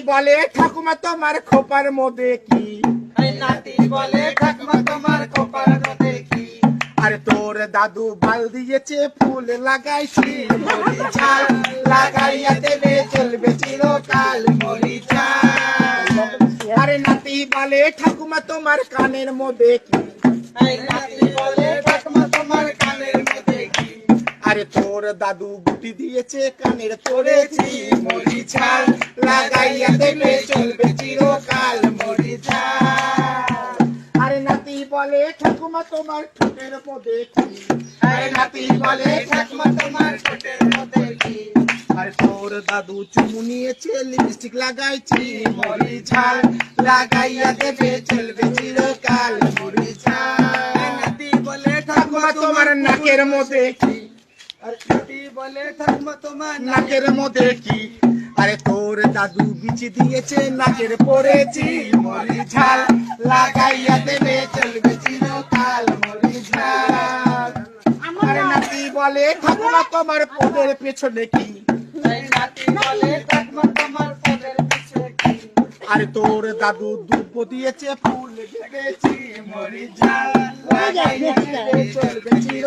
বলে ঠাকুমা তোমার খোপার মধ্যে কি? নাতি বলে ঠাকুমা তোমার খোপার মধ্যে কি? আরে তোর দাদু বাল দিয়েছে ফুল লাগাইছি মরি ঝাল লাগাইয়া দেবে চলবে চিরকাল মরি ঝাল। আরে নাতি বলে ঠাকুমা তোমার কানের মধ্যে কি? নাতি বলে ঠাকুমা তোমার কানের মধ্যে কি? আরে তোর দাদু গুটি দিয়েছে কানের পড়েছি মরি ঝাল লাগাইয়া দেবে চলবে চিরকাল মরি ঝাল। আরে নাতি বলে ঠাকুমা তোমার ঠোঁটের মধ্যে কি? আরে নাতি বলে ঠাকুমা তোমার ঠোঁটের মধ্যে কি? আরে তোর দাদু চুমু নিয়েছে লিপস্টিক লাগাইছি মরি ঝাল লাগাইয়া দেবে চলবে চিরকাল মরি ঝাল। নাতি বলে ঠাকুমা তোমার নাকের মধ্যে কি? নাতি বলে ঠাকুমা তোমার নাকের মধ্যে কি? আরে তোর দাদু বিচি দিয়েছে নাকের পড়েছি মরি ঝাল লাগাইয়া দেবে চলবে চিরকাল মরি ঝাল। আরে নাতি বলে ঠাকুমা তোমার পদের পেছনে কি? নাতি বলে ঠাকুমা তোমার পদের পিছে কি? আরে তোর দাদু দুব্ব দিয়েছে ফুল দেখেছি মরি ঝাল লাগাইয়া দেবে চলবে চির